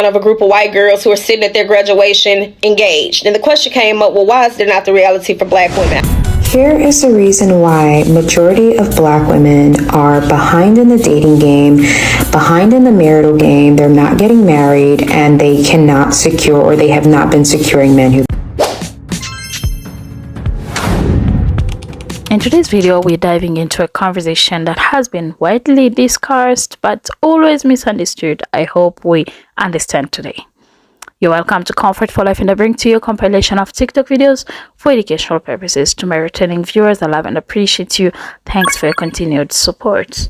of a group of white girls who are sitting at their graduation engaged. And the question came up, well, why is there not the reality for black women? Here is the reason why majority of black women are behind in the dating game, behind in the marital game. They're not getting married, and they cannot secure, or they have not been securing men who. In today's video, we're diving into a conversation that has been widely discussed but always misunderstood. I hope we understand today. You're welcome to Comfort for Life, and I bring to you a compilation of TikTok videos for educational purposes. To my returning viewers, I love and appreciate you. Thanks for your continued support.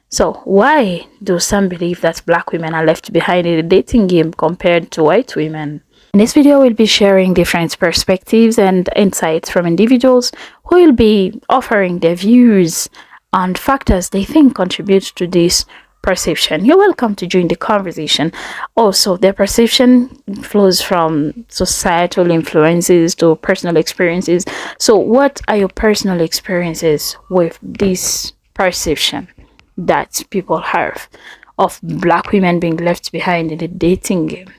So, why do some believe that black women are left behind in the dating game compared to white women? In this video, we'll be sharing different perspectives and insights from individuals who will be offering their views on factors they think contribute to this perception. You're welcome to join the conversation. Also, their perception flows from societal influences to personal experiences. So what are your personal experiences with this perception that people have of black women being left behind in the dating game?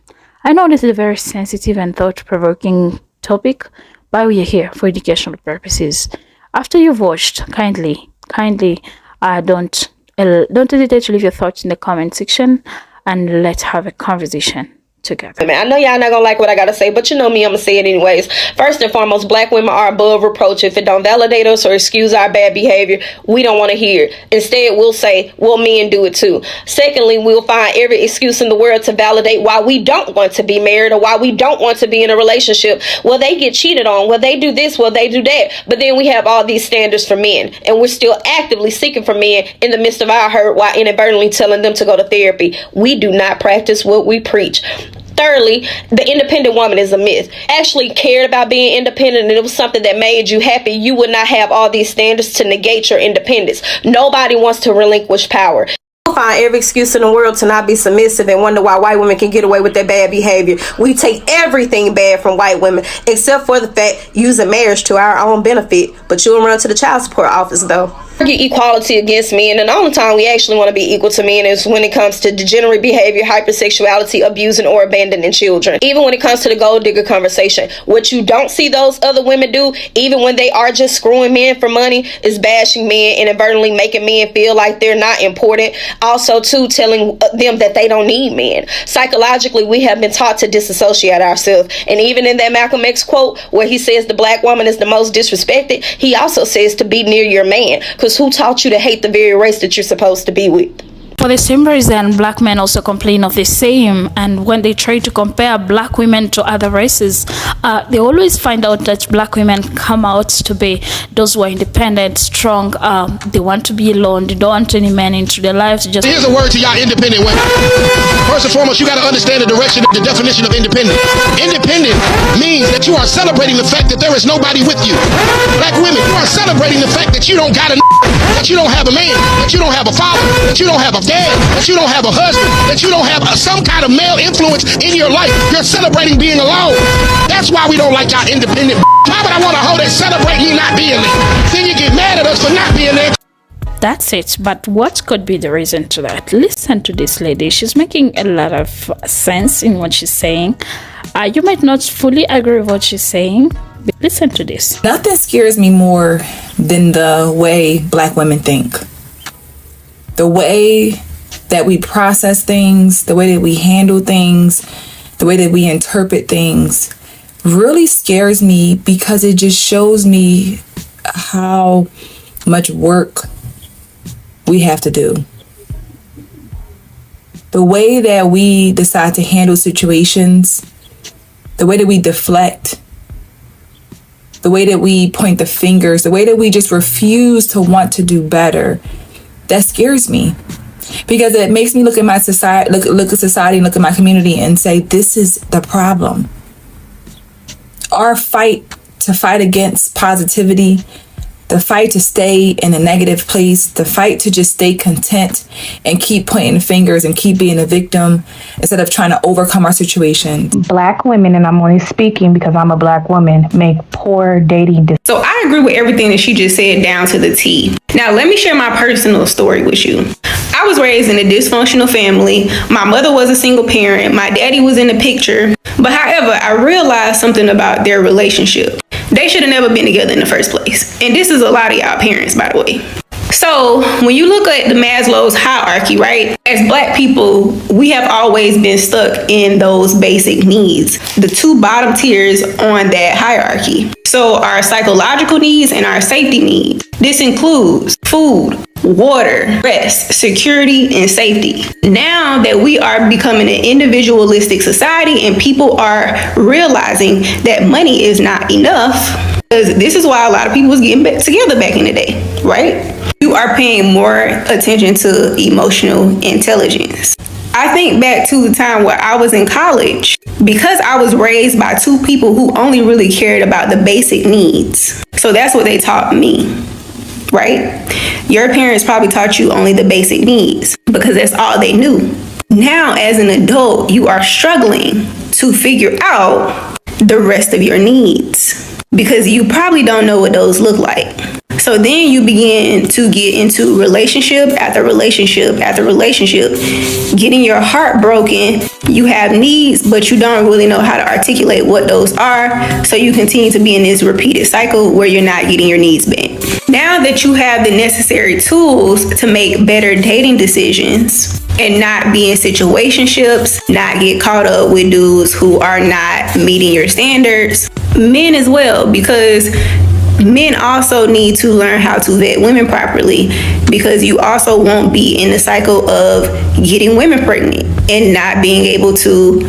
I know this is a very sensitive and thought-provoking topic, but we are here for educational purposes. After you've watched, kindly don't hesitate to leave your thoughts in the comment section, and let's have a conversation together. I know y'all not gonna like what I gotta say, but you know me, I'm gonna say it anyways. First and foremost, black women are above reproach. If it don't validate us or excuse our bad behavior, we don't want to hear it. Instead, we'll say, well, men do it too. Secondly, we'll find every excuse in the world to validate why we don't want to be married or why we don't want to be in a relationship. Well, they get cheated on. Well, they do this. Well, they do that. But then we have all these standards for men, and we're still actively seeking for men in the midst of our hurt while inadvertently telling them to go to therapy. We do not practice what we preach. Thirdly, the independent woman is a myth. Actually cared about being independent and it was something that made you happy, you would not have all these standards to negate your independence. Nobody wants to relinquish power. You'll find every excuse in the world to not be submissive and wonder why white women can get away with their bad behavior. We take everything bad from white women except for the fact using marriage to our own benefit. But you'll run to the child support office though. Equality against men, and the only time we actually want to be equal to men is when it comes to degenerate behavior, hypersexuality, abusing or abandoning children. Even when it comes to the gold digger conversation, what you don't see those other women do, even when they are just screwing men for money, is bashing men, inadvertently making men feel like they're not important. Also too, telling them that they don't need men. Psychologically, we have been taught to disassociate ourselves, and even in that Malcolm X quote where he says the black woman is the most disrespected, he also says to be near your man. Who taught you to hate the very race that you're supposed to be with? For the same reason, black men also complain of the same, and when they try to compare black women to other races, they always find out that black women come out to be those who are independent, strong. They want to be alone. They don't want any men into their lives. Just here's a word to y'all independent women. First and foremost, you got to understand the definition of independent. Independent means that you are celebrating the fact that there is nobody with you. Black women, you are celebrating the fact that you don't got a that you don't have a man, that you don't have a father, that you don't have a dad, that you don't have a husband, that you don't have some kind of male influence in your life. You're celebrating being alone. That's why we don't like y'all independent. Why would I want a hoe that celebrate me not being there? Then you get mad at us for not being there. That's it. But what could be the reason to that? Listen to this lady. She's making a lot of sense in what she's saying. You might not fully agree with what she's saying. Listen to this. Nothing scares me more than the way black women think. The way that we process things, the way that we handle things, the way that we interpret things really scares me, because it just shows me how much work we have to do. The way that we decide to handle situations, the way that we deflect, the way that we point the fingers, the way that we just refuse to want to do better, that scares me, because it makes me look at my society, look at society, and look at my community and say, this is the problem. Our fight to fight against positivity the fight to stay in a negative place, the fight to just stay content and keep pointing fingers and keep being a victim instead of trying to overcome our situations. Black women, and I'm only speaking because I'm a Black woman, make poor dating decisions. So I agree with everything that she just said down to the T. Now, let me share my personal story with you. I was raised in a dysfunctional family. My mother was a single parent. My daddy was in the picture. But however, I realized something about their relationship. They should have never been together in the first place. And this is a lot of y'all parents, by the way. So when you look at the Maslow's hierarchy, right? As Black people, we have always been stuck in those basic needs, the two bottom tiers on that hierarchy. So our psychological needs and our safety needs. This includes food, water, rest, security, and safety. Now that we are becoming an individualistic society and people are realizing that money is not enough, because this is why a lot of people was getting back together back in the day, right? You are paying more attention to emotional intelligence. I think back to the time where I was in college, because I was raised by two people who only really cared about the basic needs. So that's what they taught me, right? Your parents probably taught you only the basic needs because that's all they knew. Now, as an adult, you are struggling to figure out the rest of your needs because you probably don't know what those look like. So then you begin to get into relationship after relationship after relationship, getting your heart broken. You have needs, but you don't really know how to articulate what those are. So you continue to be in this repeated cycle where you're not getting your needs met. Now that you have the necessary tools to make better dating decisions and not be in situationships, not get caught up with dudes who are not meeting your standards, men as well, because men also need to learn how to vet women properly, because you also won't be in the cycle of getting women pregnant and not being able to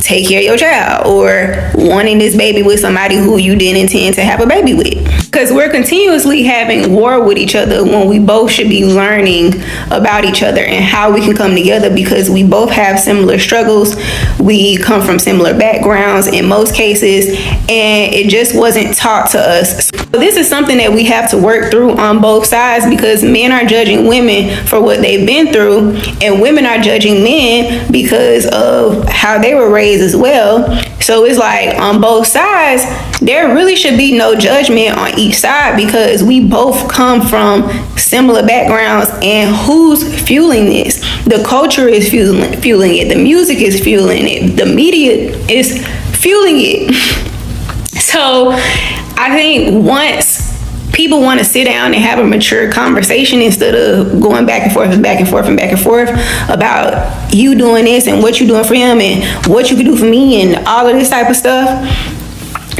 take care of your child or wanting this baby with somebody who you didn't intend to have a baby with. Because we're continuously having war with each other when we both should be learning about each other and how we can come together, because we both have similar struggles. We come from similar backgrounds in most cases, and it just wasn't taught to us. So this is something that we have to work through on both sides, because men are judging women for what they've been through, and women are judging men because of how they were raised as well. So it's like on both sides, there really should be no judgment on each side, because we both come from similar backgrounds. And who's fueling this? The culture is fueling it. The music is fueling it. The media is fueling it. So I think once people want to sit down and have a mature conversation instead of going back and forth and back and forth and back and forth about you doing this and what you doing for him and what you can do for me and all of this type of stuff,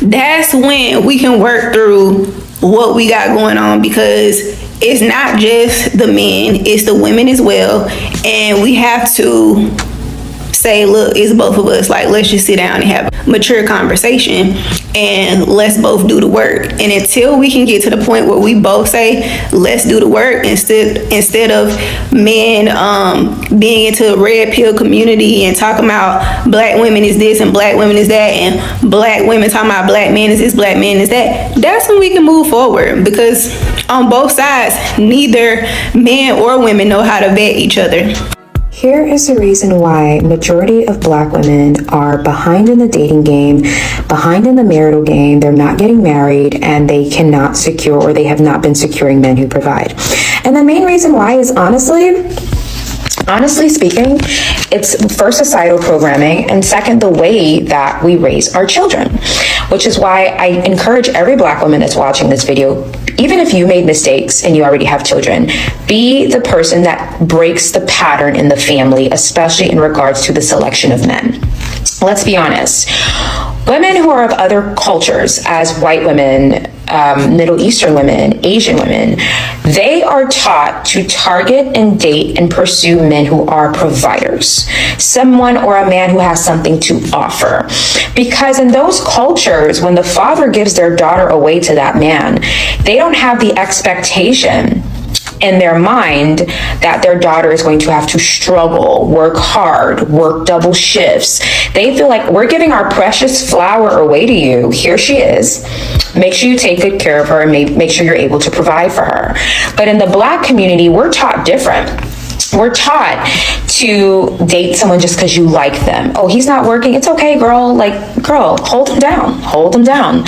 that's when we can work through what we got going on, because it's not just the men, it's the women as well. And we have to say, look, it's both of us. Like, let's just sit down and have a mature conversation and let's both do the work. And until we can get to the point where we both say, let's do the work, instead of men being into a red pill community and talking about black women is this and black women is that, and black women talking about black men is this, black men is that, that's when we can move forward. Because on both sides, neither men or women know how to vet each other. Here is the reason why majority of Black women are behind in the dating game, behind in the marital game. They're not getting married, and they cannot secure, or they have not been securing men who provide. And the main reason why is honestly speaking, it's first societal programming, and second, the way that we raise our children, which is why I encourage every Black woman that's watching this video, even if you made mistakes and you already have children, be the person that breaks the pattern in the family, especially in regards to the selection of men. Let's be honest. Women who are of other cultures, as white women, Middle Eastern women, Asian women, they are taught to target and date and pursue men who are providers, someone or a man who has something to offer. Because in those cultures, when the father gives their daughter away to that man, they don't have the expectation in their mind that their daughter is going to have to struggle, work hard, work double shifts. They feel like, we're giving our precious flower away to you. Here she is. Make sure you take good care of her and make sure you're able to provide for her. But in the Black community, we're taught different. We're taught to date someone just because you like them. Oh, he's not working. It's okay, girl. Like, girl, hold him down. Hold him down.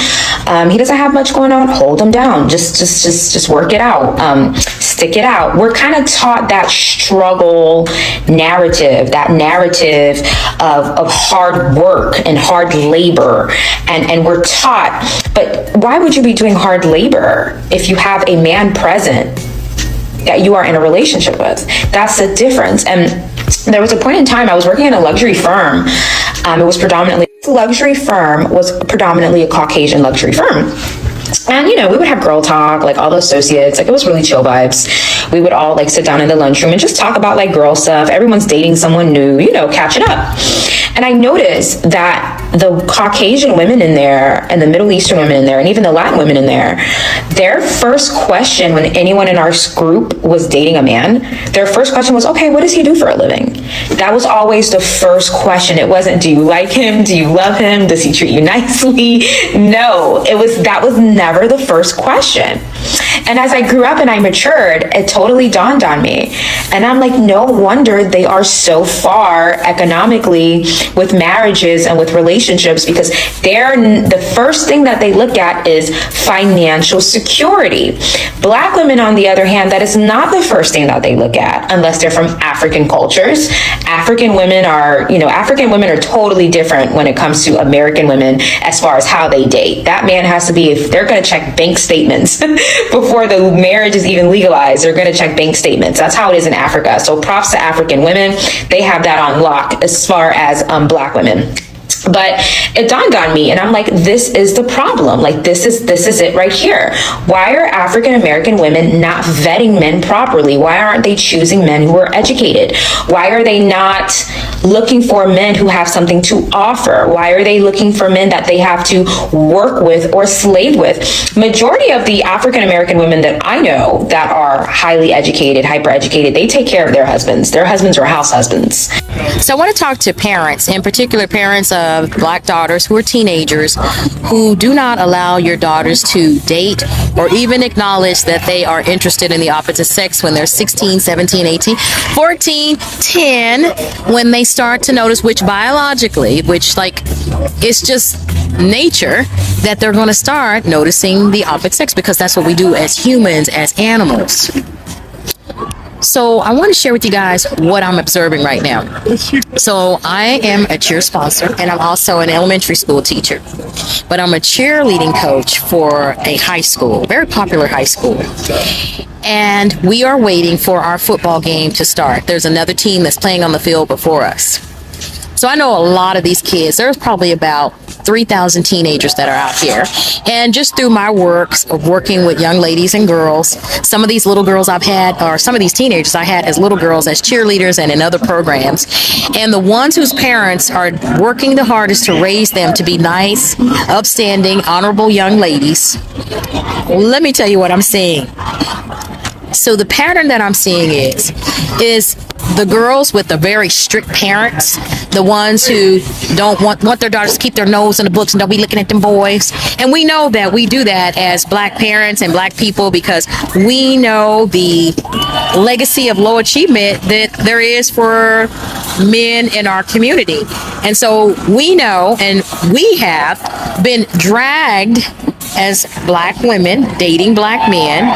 He doesn't have much going on. Hold him down. Just work it out. Stick it out. We're kind of taught that struggle narrative, that narrative of hard work and hard labor. And we're taught, but why would you be doing hard labor if you have a man present that you are in a relationship with? That's the difference. And there was a point in time I was working in a luxury firm. The luxury firm was predominantly a Caucasian luxury firm. And, you know, we would have girl talk, like all the associates, like it was really chill vibes. We would all like sit down in the lunchroom and just talk about like girl stuff. Everyone's dating someone new, you know, catching up. And I noticed that the Caucasian women in there and the Middle Eastern women in there and even the Latin women in there, their first question when anyone in our group was dating a man, their first question was, okay, what does he do for a living? That was always the first question. It wasn't, do you like him? Do you love him? Does he treat you nicely? No, that was never the first question. And as I grew up and I matured, it totally dawned on me. And I'm like, no wonder they are so far economically with marriages and with relationships, because the first thing that they look at is financial security. Black women, on the other hand, that is not the first thing that they look at unless they're from African cultures. African women are totally different when it comes to American women as far as how they date. That man has to be, if they're going to check bank statements before the marriage is even legalized, they're going to check bank statements. That's how it is in Africa. So props to African women. They have that on lock as far as Black women. But it dawned on me, and I'm like, this is the problem. Like, this is it right here. Why are African American women not vetting men properly? Why aren't they choosing men who are educated? Why are they not looking for men who have something to offer? Why are they looking for men that they have to work with or slave with? Majority of the African American women that I know that are highly educated, hyper educated, they take care of their husbands. Their husbands are house husbands. So I want to talk to parents, in particular parents of Black daughters who are teenagers, who do not allow your daughters to date or even acknowledge that they are interested in the opposite sex when they're 16, 17, 18, 14, 10, when they start to notice, which biologically, which like it's just nature, that they're going to start noticing the opposite sex, because that's what we do as humans, as animals. So I want to share with you guys what I'm observing right now. So I am a cheer sponsor, and I'm also an elementary school teacher, but I'm a cheerleading coach for a high school, very popular high school. And we are waiting for our football game to start. There's another team that's playing on the field before us. So I know a lot of these kids. There's probably about 3,000 teenagers that are out here. And just through my work of working with young ladies and girls, some of these little girls I've had, or some of these teenagers I had as little girls, as cheerleaders and in other programs. And the ones whose parents are working the hardest to raise them to be nice, upstanding, honorable young ladies. Let me tell you what I'm seeing. So the pattern that I'm seeing is the girls with the very strict parents, the ones who don't want their daughters to keep their nose in the books and don't be looking at them boys. And we know that we do that as Black parents and Black people, because we know the legacy of low achievement that there is for men in our community. And so we know, and we have been dragged as Black women dating Black men.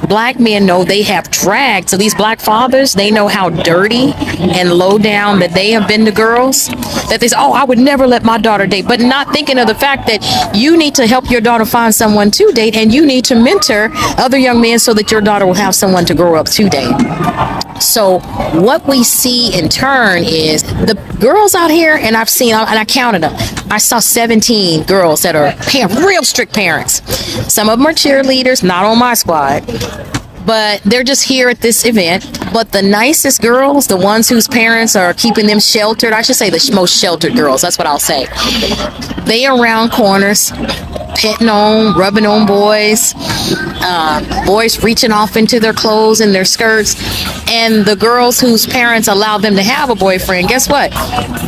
Black men know they have dragged. So these Black fathers, they know how dirty and low down that they have been to girls, that they say, oh, I would never let my daughter date, but not thinking of the fact that you need to help your daughter find someone to date, and you need to mentor other young men so that your daughter will have someone to grow up to date. So what we see in turn is the girls out here, and I've seen, and I counted them, I saw 17 girls that are real strict parents. Some of them are cheerleaders, not on my squad, but they're just here at this event. But the nicest girls, the ones whose parents are keeping them sheltered, I should say the most sheltered girls, that's what I'll say. They are around corners, petting on, rubbing on boys, boys reaching off into their clothes and their skirts. And the girls whose parents allow them to have a boyfriend, guess what?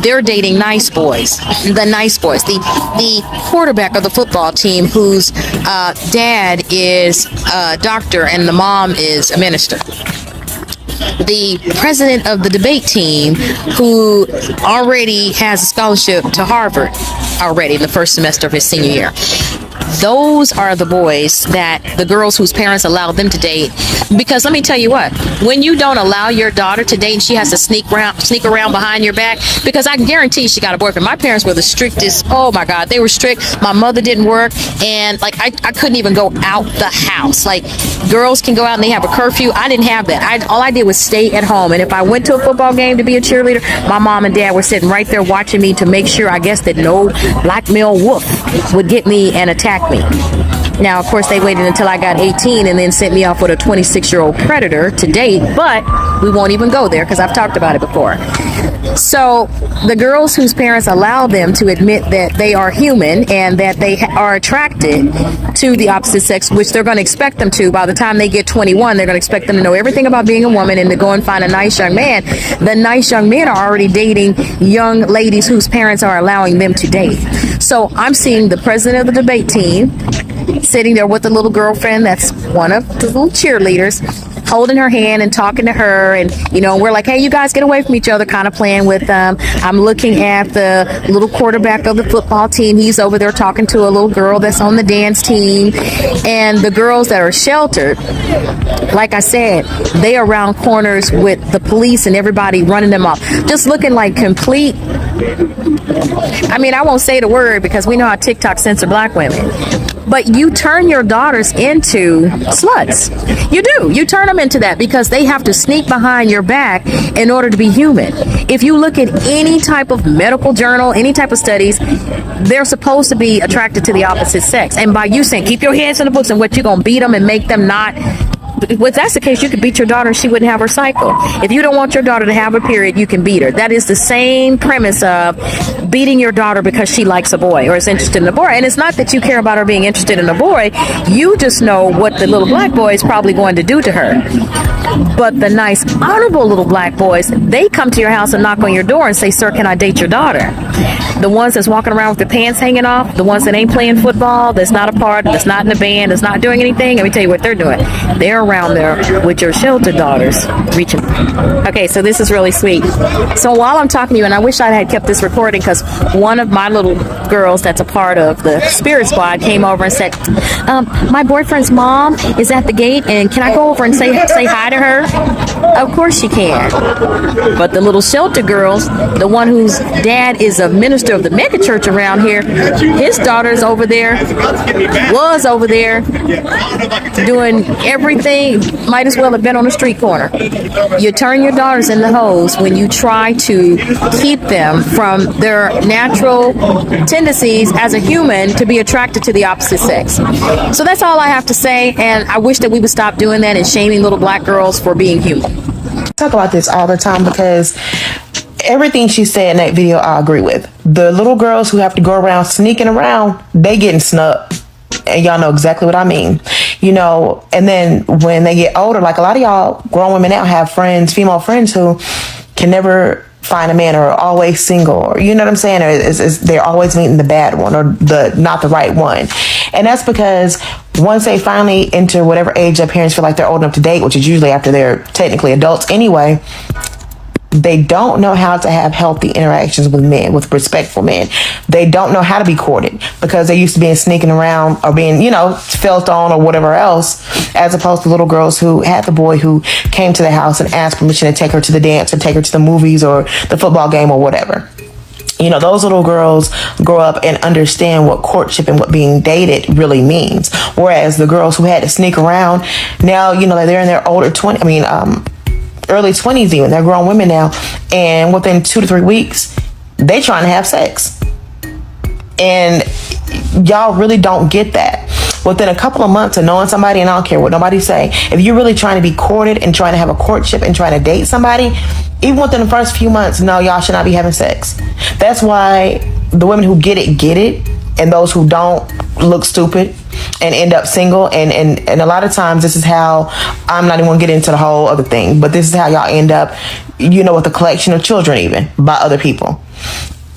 They're dating nice boys. The nice boys. The quarterback of the football team whose dad is a doctor and the mom is a minister. The president of the debate team who already has a scholarship to Harvard already in the first semester of his senior year. Those are the boys that the girls whose parents allow them to date. Because let me tell you what, when you don't allow your daughter to date and she has to sneak around behind your back, because I guarantee she got a boyfriend. My parents were the strictest. Oh my God, they were strict. My mother didn't work, and like I couldn't even go out the house. Like girls can go out and they have a curfew. I didn't have that. All I did was stay at home. And if I went to a football game to be a cheerleader, my mom and dad were sitting right there watching me to make sure, I guess, that no black male wolf would get me and attack me. Now, of course, they waited until I got 18 and then sent me off with a 26-year-old predator to date, but we won't even go there because I've talked about it before. So the girls whose parents allow them to admit that they are human and that they are attracted to the opposite sex, which they're going to expect them to by the time they get 21, they're going to expect them to know everything about being a woman and to go and find a nice young man. The nice young men are already dating young ladies whose parents are allowing them to date. So I'm seeing the president of the debate team sitting there with a little girlfriend that's one of the little cheerleaders, holding her hand and talking to her, and we're like, hey, you guys get away from each other, kind of playing with them. I'm looking at the little quarterback of the football team. He's over there talking to a little girl that's on the dance team, and the girls that are sheltered, like I said, they are around corners with the police and everybody running them off, just looking like complete, I won't say the word because we know how TikTok censor black women, but you turn your daughters into sluts. You do. You turn them into that because they have to sneak behind your back in order to be human. If you look at any type of medical journal, any type of studies, they're supposed to be attracted to the opposite sex. And by you saying, keep your hands in the books, and what, you're going to beat them and make them not. If that's the case, you could beat your daughter and she wouldn't have her cycle. If you don't want your daughter to have a period, you can beat her. That is the same premise of beating your daughter because she likes a boy or is interested in a boy. And it's not that you care about her being interested in a boy. You just know what the little black boy is probably going to do to her. But the nice, honorable little black boys, they come to your house and knock on your door and say, sir, can I date your daughter? The ones that's walking around with their pants hanging off, the ones that ain't playing football, that's not a part, that's not in a band, that's not doing anything, let me tell you what they're doing. They're around there with your sheltered daughters reaching. Okay, so this is really sweet. So while I'm talking to you, and I wish I had kept this recording because one of my little girls that's a part of the Spirit Squad came over and said, my boyfriend's mom is at the gate, and can I go over and say hi to her? Of course you can. But the little shelter girls, the one whose dad is a minister of the mega church around here, his daughter's over there, was over there, doing everything, might as well have been on a street corner. You turn your daughters into hoes when you try to keep them from their natural tendencies as a human to be attracted to the opposite sex. So that's all I have to say, and I wish that we would stop doing that and shaming little black girls for being human. I talk about this all the time because everything she said in that video I agree with. The little girls who have to go around sneaking around, they getting snubbed. And y'all know exactly what I mean. And then when they get older, like a lot of y'all grown women now have friends, female friends who can never find a man or are always single, or you know what I'm saying? Or they're always meeting the bad one or not the right one. And that's because once they finally enter whatever age their parents feel like they're old enough to date, which is usually after they're technically adults anyway, they don't know how to have healthy interactions with men, with respectful men. They don't know how to be courted because they're used to being sneaking around or being, felt on or whatever else, as opposed to little girls who had the boy who came to the house and asked permission to take her to the dance or take her to the movies or the football game or whatever. Those little girls grow up and understand what courtship and what being dated really means. Whereas the girls who had to sneak around, now, they're in their early 20s even. They're grown women now. And within 2 to 3 weeks, they trying to have sex. And y'all really don't get that. Within a couple of months of knowing somebody, and I don't care what nobody say, if you're really trying to be courted and trying to have a courtship and trying to date somebody, even within the first few months, no, y'all should not be having sex. That's why the women who get it, and those who don't look stupid and end up single. And a lot of times this is how, I'm not even gonna get into the whole other thing, but this is how y'all end up, with a collection of children even by other people.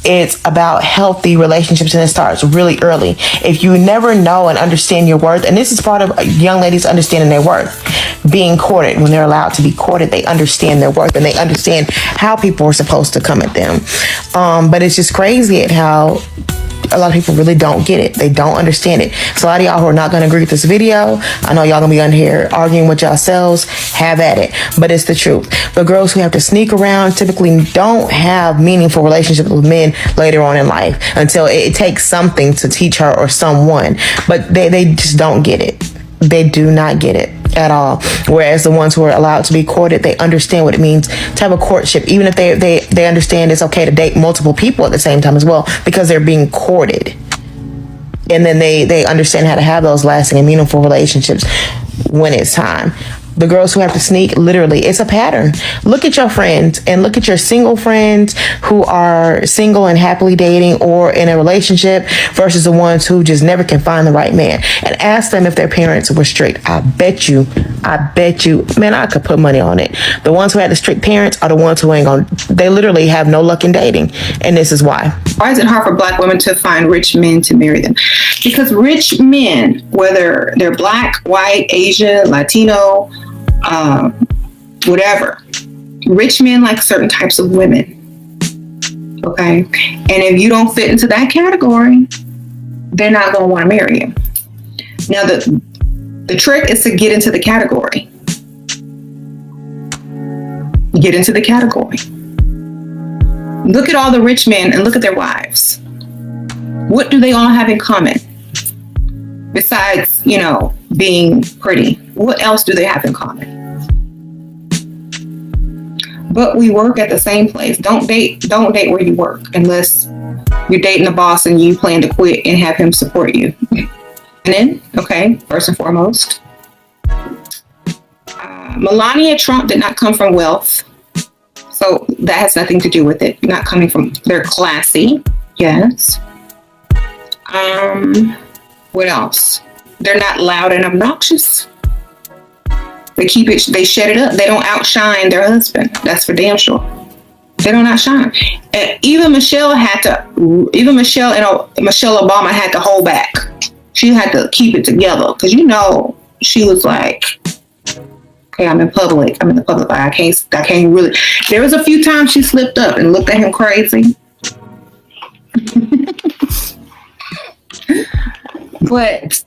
It's about healthy relationships, and it starts really early. If you never know and understand your worth, and this is part of young ladies understanding their worth, being courted, when they're allowed to be courted, they understand their worth and they understand how people are supposed to come at them. But it's just crazy at how a lot of people really don't get it. They don't understand it. So a lot of y'all who are not going to agree with this video, I know y'all going to be on here arguing with yourselves, have at it. But it's the truth. The girls who have to sneak around typically don't have meaningful relationships with men later on in life until it takes something to teach her or someone. But they just don't get it. They do not get it at all. Whereas the ones who are allowed to be courted, they understand what it means to have a courtship, even if they understand it's okay to date multiple people at the same time as well, because they're being courted. And then they understand how to have those lasting and meaningful relationships when it's time. The girls who have to sneak, literally, it's a pattern. Look at your friends and look at your single friends who are single and happily dating or in a relationship versus the ones who just never can find the right man. And ask them if their parents were strict. I bet you, man, I could put money on it. The ones who had the strict parents are the ones who they literally have no luck in dating. And this is why. Why is it hard for Black women to find rich men to marry them? Because rich men, whether they're Black, white, Asian, Latino, whatever, rich men like certain types of women. Okay? And if you don't fit into that category, they're not going to want to marry you. Now, the trick is to get into the category. Get into the category. Look at all the rich men and look at their wives. What do they all have in common? Besides, being pretty. What else do they have in common? But we work at the same place. Don't date where you work unless you're dating a boss and you plan to quit and have him support you. And then, okay, first and foremost, Melania Trump did not come from wealth. So that has nothing to do with it. Not coming from, they're classy. Yes. What else? They're not loud and obnoxious. They shut it up. They don't outshine their husband. That's for damn sure. They don't outshine. And even Michelle and Michelle Obama had to hold back. She had to keep it together because she was like, okay, I'm in the public eye. I can't really. There was a few times she slipped up and looked at him crazy. But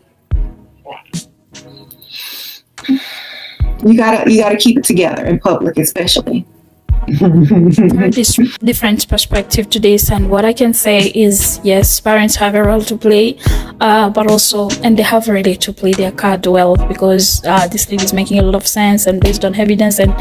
you gotta keep it together in public, especially. This different perspective to this, and what I can say is, yes, parents have a role to play, but also, and they have really to play their card well, because this lady is making a lot of sense and based on evidence. And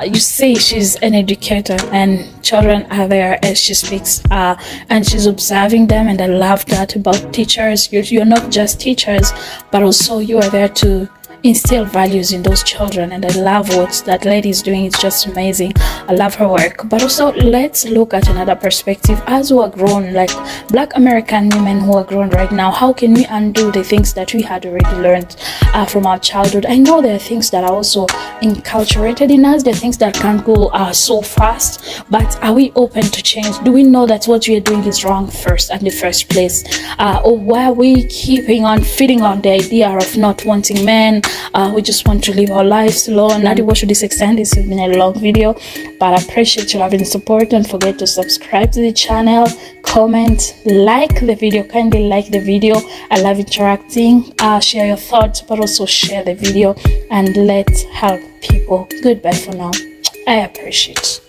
you say she's an educator and children are there as she speaks, and she's observing them, and I love that about teachers. You're not just teachers, but also you are there to instill values in those children, and I love what that lady is doing. It's just amazing. I love her work. But also, let's look at another perspective. As we are grown, like Black American women who are grown right now, how can we undo the things that we had already learned from our childhood? I know there are things that are also inculturated in us. There are things that can't go so fast, but are we open to change? Do we know that what we are doing is wrong first in the first place? Or why are we keeping on feeding on the idea of not wanting men? We just want to live our lives alone. Not to watch this extent. This has been a long video, but I appreciate you having support. Don't forget to subscribe to the channel, comment, like the video. Kindly like the video. I love interacting. Share your thoughts, but also share the video, and let's help people. Goodbye for now. I appreciate